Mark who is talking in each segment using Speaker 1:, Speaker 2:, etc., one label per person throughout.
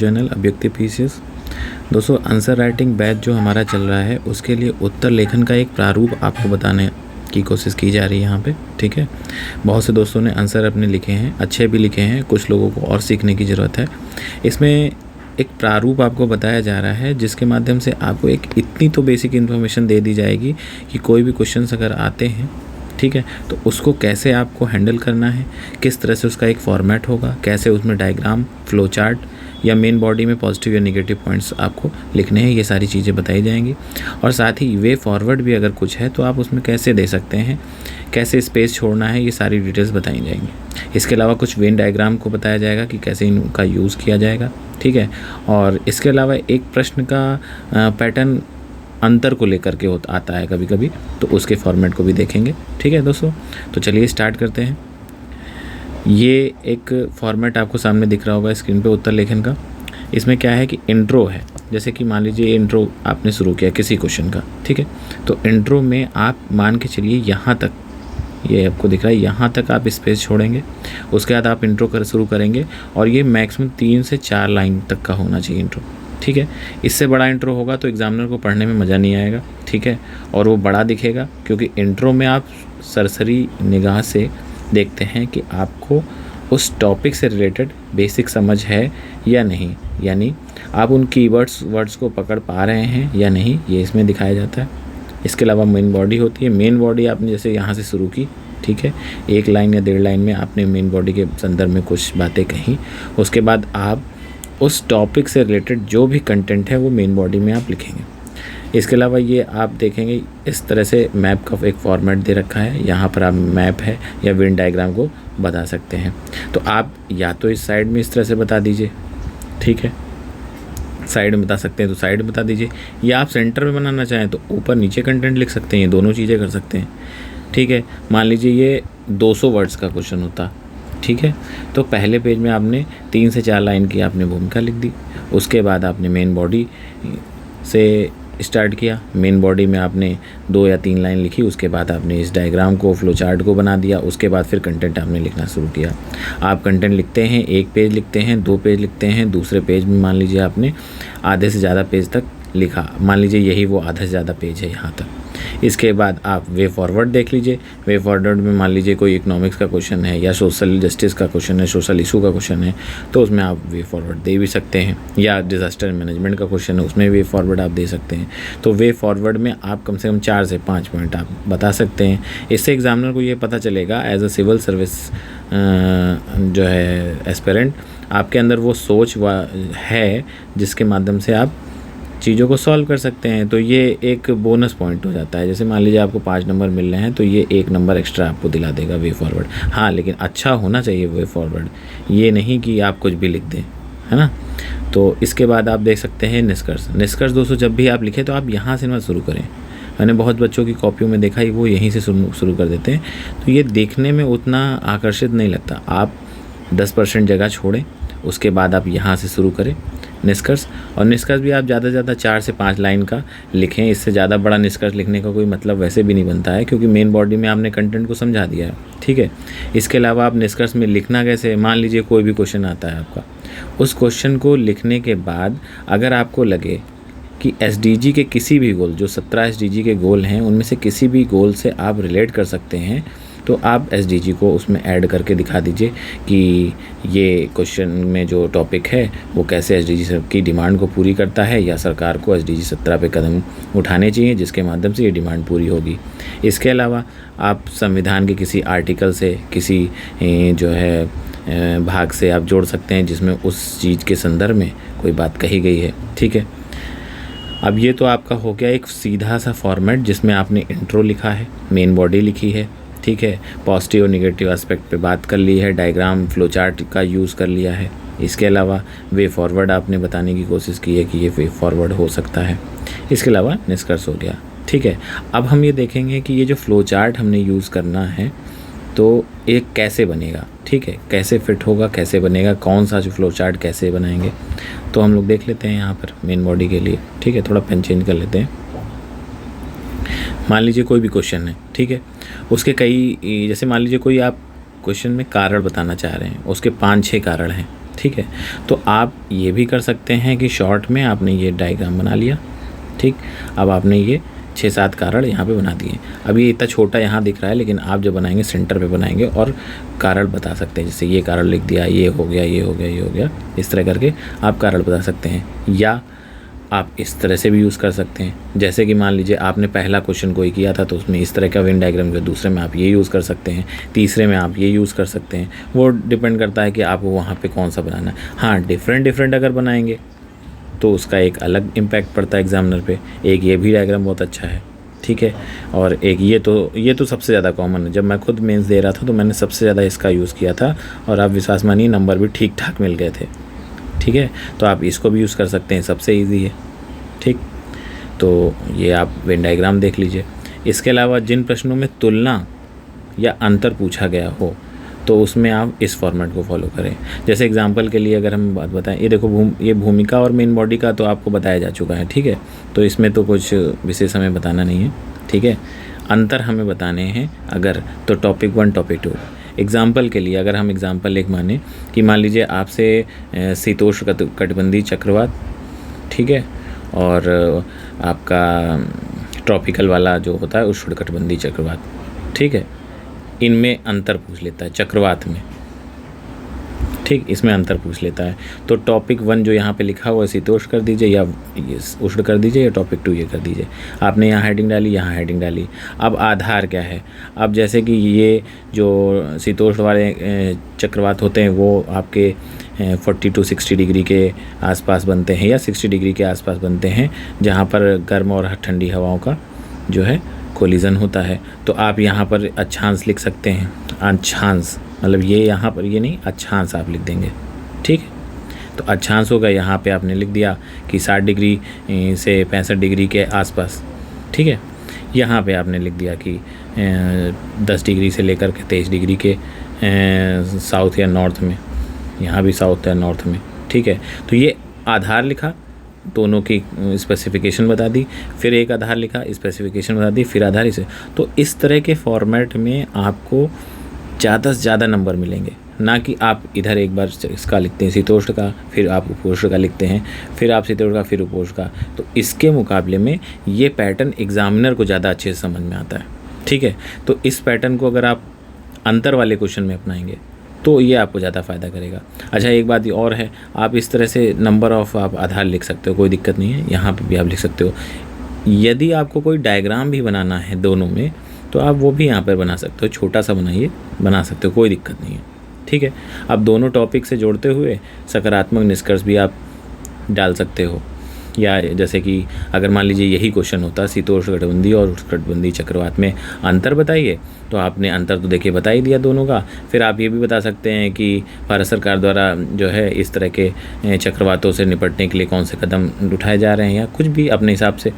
Speaker 1: Journal अभ्यक्ति PCS. दोस्तों answer writing batch जो हमारा चल रहा है उसके लिए उत्तर लेखन का एक प्रारूप आपको बताने की कोशिश की जा रही है यहाँ पे, ठीक है। बहुत से दोस्तों ने आंसर अपने लिखे हैं, अच्छे भी लिखे हैं, कुछ लोगों को और सीखने की ज़रूरत है। इसमें एक प्रारूप आपको बताया जा रहा है जिसके माध्यम से आपको एक इतनी तो बेसिक इन्फॉर्मेशन दे दी जाएगी कि कोई भी क्वेश्चंस अगर आते हैं, ठीक है, तो उसको कैसे आपको हैंडल करना है, किस तरह से उसका एक फॉर्मेट होगा, कैसे उसमें डायग्राम, फ्लो चार्ट या मेन बॉडी में पॉजिटिव या नेगेटिव पॉइंट्स आपको लिखने हैं, ये सारी चीज़ें बताई जाएंगी। और साथ ही वे फॉरवर्ड भी अगर कुछ है तो आप उसमें कैसे दे सकते हैं, कैसे स्पेस छोड़ना है, ये सारी डिटेल्स बताई जाएंगी। इसके अलावा कुछ वेन डायग्राम को बताया जाएगा कि कैसे इनका यूज़ किया जाएगा, ठीक है। और इसके अलावा एक प्रश्न का पैटर्न अंतर को लेकर के आता है कभी कभी, तो उसके फॉर्मेट को भी देखेंगे, ठीक है दोस्तों। तो चलिए स्टार्ट करते हैं। ये एक फॉर्मेट आपको सामने दिख रहा होगा स्क्रीन पे उत्तर लेखन का। इसमें क्या है कि इंट्रो है, जैसे कि मान लीजिए ये इंट्रो आपने शुरू किया किसी क्वेश्चन का, ठीक है। तो इंट्रो में आप मान के चलिए यहाँ तक, ये आपको दिख रहा है, यहाँ तक आप स्पेस छोड़ेंगे। उसके बाद आप इंट्रो शुरू करेंगे और ये मैक्सिमम 3 से 4 लाइन तक का होना चाहिए इंट्रो, ठीक है। इससे बड़ा इंट्रो होगा तो एग्जामिनर को पढ़ने में मज़ा नहीं आएगा, ठीक है, और वो बड़ा दिखेगा, क्योंकि इंट्रो में आप सरसरी निगाह से देखते हैं कि आपको उस टॉपिक से रिलेटेड बेसिक समझ है या नहीं, यानी आप उन वर्ड्स को पकड़ पा रहे हैं या नहीं, ये इसमें दिखाया जाता है। इसके अलावा मेन बॉडी होती है। मेन बॉडी आपने जैसे यहाँ से शुरू की, ठीक है, 1 लाइन या 1.5 लाइन में आपने मेन बॉडी के संदर्भ में कुछ बातें कहीं, उसके बाद आप उस टॉपिक से रिलेटेड जो भी कंटेंट है वो मेन बॉडी में आप लिखेंगे। इसके अलावा ये आप देखेंगे इस तरह से मैप का एक फॉर्मेट दे रखा है, यहाँ पर आप मैप है या वेन डायग्राम को बता सकते हैं। तो आप या तो इस साइड में इस तरह से बता दीजिए, ठीक है, साइड में बता सकते हैं तो साइड में बता दीजिए, या आप सेंटर में बनाना चाहें तो ऊपर नीचे कंटेंट लिख सकते हैं, ये दोनों चीज़ें कर सकते हैं, ठीक है। मान लीजिए ये 200 वर्ड्स का क्वेश्चन होता, ठीक है, तो पहले पेज में आपने 3 से 4 लाइन की आपने भूमिका लिख दी। उसके बाद आपने मेन बॉडी से स्टार्ट किया, मेन बॉडी में आपने 2 या 3 लाइन लिखी, उसके बाद आपने इस डायग्राम को, फ्लो चार्ट को बना दिया। उसके बाद फिर कंटेंट आपने लिखना शुरू किया। आप कंटेंट लिखते हैं, 1 पेज लिखते हैं, 2 पेज लिखते हैं, दूसरे पेज में मान लीजिए आपने आधे से ज़्यादा पेज तक लिखा, मान लीजिए यही वो आधा से ज़्यादा पेज है यहाँ तक। इसके बाद आप वे फॉरवर्ड देख लीजिए। वे फॉरवर्ड में मान लीजिए कोई इकोनॉमिक्स का क्वेश्चन है या सोशल जस्टिस का क्वेश्चन है, सोशल इशू का क्वेश्चन है, तो उसमें आप वे फॉरवर्ड दे भी सकते हैं, या डिज़ास्टर मैनेजमेंट का क्वेश्चन है उसमें वे फॉरवर्ड आप दे सकते हैं। तो वे फॉरवर्ड में आप कम से कम 4 से 5 पॉइंट आप बता सकते हैं। इससे एग्जामिनर को ये पता चलेगा एज अ सिविल सर्विस जो है एस्पिरेंट, आपके अंदर वो सोच है जिसके माध्यम से आप चीज़ों को सॉल्व कर सकते हैं। तो ये एक बोनस पॉइंट हो जाता है। जैसे मान लीजिए आपको 5 नंबर मिल रहे हैं तो ये 1 नंबर एक्स्ट्रा आपको दिला देगा वे फॉरवर्ड। हाँ, लेकिन अच्छा होना चाहिए वे फॉरवर्ड, ये नहीं कि आप कुछ भी लिख दें, है ना। तो इसके बाद आप देख सकते हैं निष्कर्ष। निष्कर्ष दोस्तों जब भी आप लिखें तो आप यहाँ से मत शुरू करें। मैंने बहुत बच्चों की कॉपियों में देखा ही वो यहीं से शुरू कर देते हैं, तो ये देखने में उतना आकर्षित नहीं लगता। आप 10% जगह छोड़ें, उसके बाद आप यहाँ से शुरू करें निष्कर्ष। और निष्कर्ष भी आप ज़्यादा से ज़्यादा 4 से 5 लाइन का लिखें। इससे ज़्यादा बड़ा निष्कर्ष लिखने का कोई मतलब वैसे भी नहीं बनता है, क्योंकि मेन बॉडी में आपने कंटेंट को समझा दिया है, ठीक है। इसके अलावा आप निष्कर्ष में लिखना कैसे, मान लीजिए कोई भी क्वेश्चन आता है आपका, उस क्वेश्चन को लिखने के बाद अगर आपको लगे कि एसडीजी के किसी भी गोल, जो 17 एसडीजी के गोल हैं उनमें से किसी भी गोल से आप रिलेट कर सकते हैं, तो आप एसडीजी को उसमें ऐड करके दिखा दीजिए कि ये क्वेश्चन में जो टॉपिक है वो कैसे एसडीजी की डिमांड को पूरी करता है, या सरकार को एसडीजी 17 पे कदम उठाने चाहिए जिसके माध्यम से ये डिमांड पूरी होगी। इसके अलावा आप संविधान के किसी आर्टिकल से, किसी जो है भाग से आप जोड़ सकते हैं जिसमें उस चीज़ के संदर्भ में कोई बात कही गई है, ठीक है। अब ये तो आपका हो गया एक सीधा सा फॉर्मेट जिसमें आपने इंट्रो लिखा है, मेन बॉडी लिखी है, ठीक है, पॉजिटिव और निगेटिव एस्पेक्ट पे बात कर ली है, डायग्राम फ्लो चार्ट का यूज़ कर लिया है। इसके अलावा वे फॉरवर्ड आपने बताने की कोशिश की है कि ये वे फॉरवर्ड हो सकता है। इसके अलावा निष्कर्ष हो गया, ठीक है। अब हम ये देखेंगे कि ये जो फ्लो चार्ट हमने यूज़ करना है तो ये कैसे बनेगा, ठीक है, कैसे फिट होगा, कैसे बनेगा, कौन सा जो फ्लो चार्ट कैसे बनाएंगे, तो हम लोग देख लेते हैं यहाँ पर मेन बॉडी के लिए, ठीक है। थोड़ा पेन चेंज कर लेते हैं। मान लीजिए कोई भी क्वेश्चन है, ठीक है, उसके कई, जैसे मान लीजिए कोई आप क्वेश्चन में कारण बताना चाह रहे हैं, उसके 5-6 कारण हैं, ठीक है। तो आप ये भी कर सकते हैं कि शॉर्ट में आपने ये डायग्राम बना लिया, ठीक। अब आपने ये 6-7 कारण यहाँ पे बना दिए। अब ये इतना छोटा यहाँ दिख रहा है, लेकिन आप जब बनाएंगे सेंटर पे बनाएंगे और कारण बता सकते हैं। जैसे ये कारण लिख दिया, ये हो गया, ये हो गया, ये हो गया, इस तरह करके आप कारण बता सकते हैं। या आप इस तरह से भी यूज़ कर सकते हैं, जैसे कि मान लीजिए आपने पहला क्वेश्चन कोई किया था तो उसमें इस तरह का वेन डायग्राम किया, दूसरे में आप ये यूज़ कर सकते हैं, तीसरे में आप ये यूज़ कर सकते हैं। वो डिपेंड करता है कि आपको वहाँ पे कौन सा बनाना है। हाँ, डिफरेंट अगर बनाएंगे तो उसका एक अलग इम्पैक्ट पड़ता है एग्जामिनर पे। एक ये भी डायग्राम बहुत अच्छा है, ठीक है। और एक ये तो सबसे ज़्यादा कॉमन है। जब मैं खुद मेंस दे रहा था तो मैंने सबसे ज़्यादा इसका यूज़ किया था, और आप विश्वास मानिए नंबर भी ठीक ठाक मिल गए थे, ठीक है। तो आप इसको भी यूज़ कर सकते हैं, सबसे ईजी है, ठीक। तो ये आप वेन डायग्राम देख लीजिए। इसके अलावा जिन प्रश्नों में तुलना या अंतर पूछा गया हो तो उसमें आप इस फॉर्मेट को फॉलो करें। जैसे एग्जांपल के लिए अगर हम बात बताएं, ये देखो ये भूमिका और मेन बॉडी का तो आपको बताया जा चुका है, ठीक है। तो इसमें तो कुछ विशेष हमें बताना नहीं है, ठीक है। अंतर हमें बताने हैं अगर, तो टॉपिक 1 टॉपिक 2। एग्जाम्पल के लिए अगर हम एग्जाम्पल एक माने कि मान लीजिए आपसे शीतोष्ण कटिबंधीय चक्रवात, ठीक है, और आपका ट्रॉपिकल वाला जो होता है उष्णकटिबंधीय चक्रवात, ठीक है, इनमें अंतर पूछ लेता है चक्रवात में, ठीक, इसमें अंतर पूछ लेता है। तो टॉपिक 1 जो यहाँ पे लिखा हुआ है शीतोष्ण कर दीजिए या उष्ण कर दीजिए, या टॉपिक 2 ये कर दीजिए। आपने यहाँ हेडिंग डाली, यहाँ हेडिंग डाली। अब आधार क्या है? अब जैसे कि ये जो शीतोष्ण वाले चक्रवात होते हैं वो आपके 40 to 60 डिग्री के आसपास बनते हैं, या 60 डिग्री के आसपास बनते हैं, जहाँ पर गर्म और ठंडी हवाओं का जो है कोलिजन होता है। तो आप यहाँ पर अक्षांश लिख सकते हैं। अक्षांश मतलब ये यहाँ पर ये नहीं, अक्षांश आप लिख देंगे, ठीक है। तो अक्षांश होगा, यहाँ पे आपने लिख दिया कि 60 डिग्री से 65 डिग्री के आसपास, ठीक है। यहाँ पे आपने लिख दिया कि 10 डिग्री से लेकर के 23 डिग्री के साउथ या नॉर्थ में, यहाँ भी साउथ या नॉर्थ में, ठीक है। तो ये आधार लिखा, दोनों की स्पेसिफिकेशन बता दी, फिर एक आधार लिखा, स्पेसिफिकेशन बता दी, फिर आधार इसे। तो इस तरह के फॉर्मेट में आपको ज़्यादा से ज़्यादा नंबर मिलेंगे, ना कि आप इधर एक बार इसका लिखते हैं शीतोष्ण का, फिर आप उपोष्ण का लिखते हैं, फिर आप शीतोष्ण का, फिर उपोष्ण का। तो इसके मुकाबले में ये पैटर्न एग्जामिनर को ज़्यादा अच्छे से समझ में आता है, ठीक है। तो इस पैटर्न को अगर आप अंतर वाले क्वेश्चन में अपनाएंगे तो ये आपको ज़्यादा फ़ायदा करेगा। अच्छा, एक बात और है, आप इस तरह से नंबर ऑफ़ आप आधार लिख सकते हो, कोई दिक्कत नहीं है। यहाँ पे भी आप लिख सकते हो। यदि आपको कोई डायग्राम भी बनाना है दोनों में तो आप वो भी यहाँ पर बना सकते हो, छोटा सा बनाइए, बना सकते हो, कोई दिक्कत नहीं है, ठीक है। अब दोनों टॉपिक से जोड़ते हुए सकारात्मक निष्कर्ष भी आप डाल सकते हो। या जैसे कि अगर मान लीजिए यही क्वेश्चन होता शीतोष्ण कटिबंधीय और उष्णकटिबंधीय चक्रवात में अंतर बताइए, तो आपने अंतर तो देखिए बता ही दिया दोनों का। फिर आप ये भी बता सकते हैं कि भारत सरकार द्वारा जो है इस तरह के चक्रवातों से निपटने के लिए कौन से कदम उठाए जा रहे हैं, या कुछ भी अपने हिसाब से,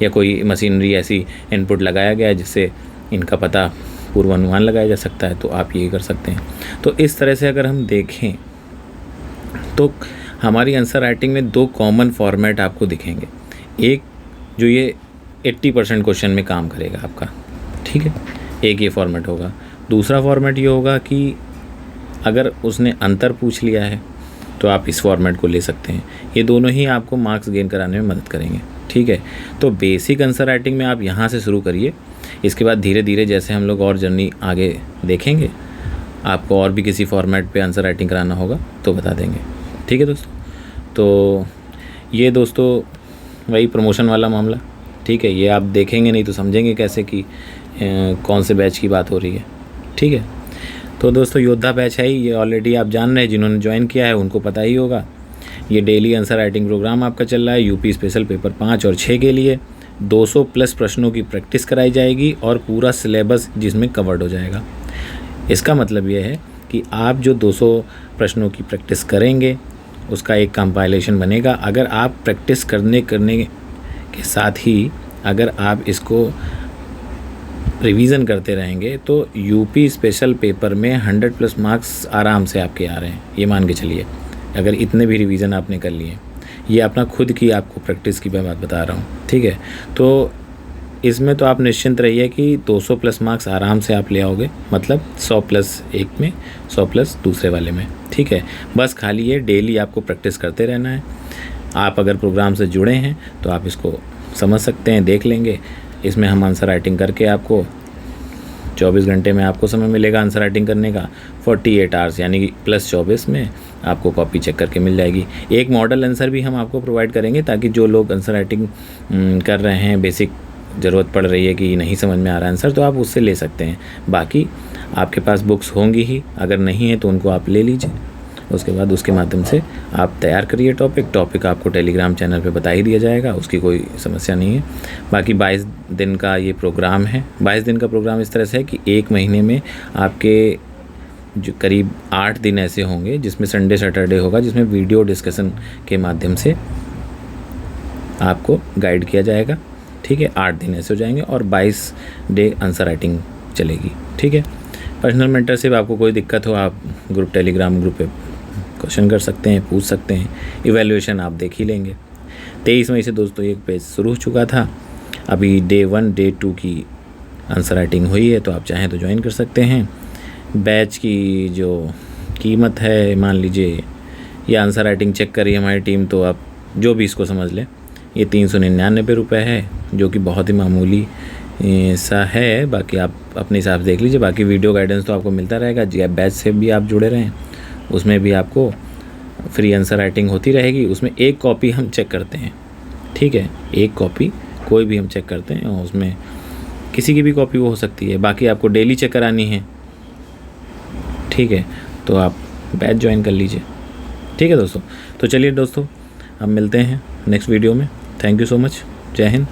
Speaker 1: या कोई मशीनरी ऐसी इनपुट लगाया गया है जिससे इनका पता पूर्वानुमान लगाया जा सकता है, तो आप ये कर सकते हैं। तो इस तरह से अगर हम देखें तो हमारी आंसर राइटिंग में 2 कॉमन फॉर्मेट आपको दिखेंगे। एक जो ये 80% क्वेश्चन में काम करेगा आपका, ठीक है, एक ये फॉर्मेट होगा। दूसरा फॉर्मेट ये होगा कि अगर उसने अंतर पूछ लिया है तो आप इस फॉर्मेट को ले सकते हैं। ये दोनों ही आपको मार्क्स गेन कराने में मदद करेंगे, ठीक है। तो बेसिक आंसर राइटिंग में आप यहाँ से शुरू करिए। इसके बाद धीरे धीरे जैसे हम लोग और जर्नी आगे देखेंगे, आपको और भी किसी फॉर्मेट पे आंसर राइटिंग कराना होगा तो बता देंगे, ठीक है दोस्तों। तो ये दोस्तों वही प्रमोशन वाला मामला, ठीक है। ये आप देखेंगे नहीं तो समझेंगे कैसे कि कौन से बैच की बात हो रही है, ठीक है। तो दोस्तों योद्धा बैच है, ये ऑलरेडी आप जान रहे हैं, जिन्होंने ज्वाइन किया है उनको पता ही होगा। ये डेली आंसर राइटिंग प्रोग्राम आपका चल रहा है। यूपी स्पेशल पेपर 5 और 6 के लिए 200+ प्रश्नों की प्रैक्टिस कराई जाएगी और पूरा सिलेबस जिसमें कवर्ड हो जाएगा। इसका मतलब ये है कि आप जो 200 प्रश्नों की प्रैक्टिस करेंगे उसका एक कंपाइलेशन बनेगा। अगर आप प्रैक्टिस करने के साथ ही अगर आप इसको रिवीजन करते रहेंगे तो यूपी स्पेशल पेपर में 100+ मार्क्स आराम से आपके आ रहे हैं, ये मान के चलिए। अगर इतने भी रिवीजन आपने कर लिए, ये अपना खुद की आपको प्रैक्टिस की मैं बात बता रहा हूँ, ठीक है। तो इसमें तो आप निश्चिंत रहिए कि 200 प्लस मार्क्स आराम से आप ले आओगे, मतलब 100 प्लस एक में, 100 प्लस दूसरे वाले में, ठीक है। बस खाली ये डेली आपको प्रैक्टिस करते रहना है। आप अगर प्रोग्राम से जुड़े हैं तो आप इसको समझ सकते हैं, देख लेंगे। इसमें हम आंसर राइटिंग करके आपको 24 घंटे में आपको समय मिलेगा आंसर राइटिंग करने का। 48 आवर्स यानी कि प्लस 24 में आपको कॉपी चेक करके मिल जाएगी। एक मॉडल आंसर भी हम आपको प्रोवाइड करेंगे, ताकि जो लोग आंसर राइटिंग कर रहे हैं, बेसिक ज़रूरत पड़ रही है कि नहीं समझ में आ रहा है आंसर, तो आप उससे ले सकते हैं। बाकी आपके पास बुक्स होंगी ही, अगर नहीं है तो उनको आप ले लीजिए। उसके बाद उसके माध्यम से आप तैयार करिए टॉपिक आपको टेलीग्राम चैनल पे बता ही दिया जाएगा, उसकी कोई समस्या नहीं है। बाकी 22 दिन का ये प्रोग्राम है। 22 दिन का प्रोग्राम इस तरह से है कि एक महीने में आपके जो करीब 8 दिन ऐसे होंगे जिसमें संडे सैटरडे होगा, जिसमें वीडियो डिस्कशन के माध्यम से आपको गाइड किया जाएगा, ठीक है। 8 दिन ऐसे हो जाएंगे और 22 डे आंसर राइटिंग चलेगी, ठीक है। पर्सनल मेंटर से आपको कोई दिक्कत हो, आप टेलीग्राम ग्रुप पे क्वेश्चन कर सकते हैं, पूछ सकते हैं। इवैल्यूएशन आप देख ही लेंगे। 23 मई से दोस्तों एक पेज शुरू हो चुका था। अभी डे 1 डे 2 की आंसर राइटिंग हुई है, तो आप चाहें तो ज्वाइन कर सकते हैं। बैच की जो कीमत है, मान लीजिए ये आंसर राइटिंग चेक करी हमारी टीम, तो आप जो भी इसको समझ लें, ये 399 रुपये है, जो कि बहुत ही मामूली सा है। बाकी आप अपने हिसाब से देख लीजिए। बाकी वीडियो गाइडेंस तो आपको मिलता रहेगा। जी बैच से भी आप जुड़े रहें, उसमें भी आपको फ्री आंसर राइटिंग होती रहेगी। उसमें एक कॉपी हम चेक करते हैं, ठीक है। एक कॉपी कोई भी हम चेक करते हैं, और उसमें किसी की भी कॉपी वो हो सकती है। बाकी आपको डेली चेक करानी है, ठीक है, तो आप बैच ज्वाइन कर लीजिए, ठीक है दोस्तों। तो चलिए दोस्तों, हम मिलते हैं नेक्स्ट वीडियो में। Thank you so much. जय हिंद।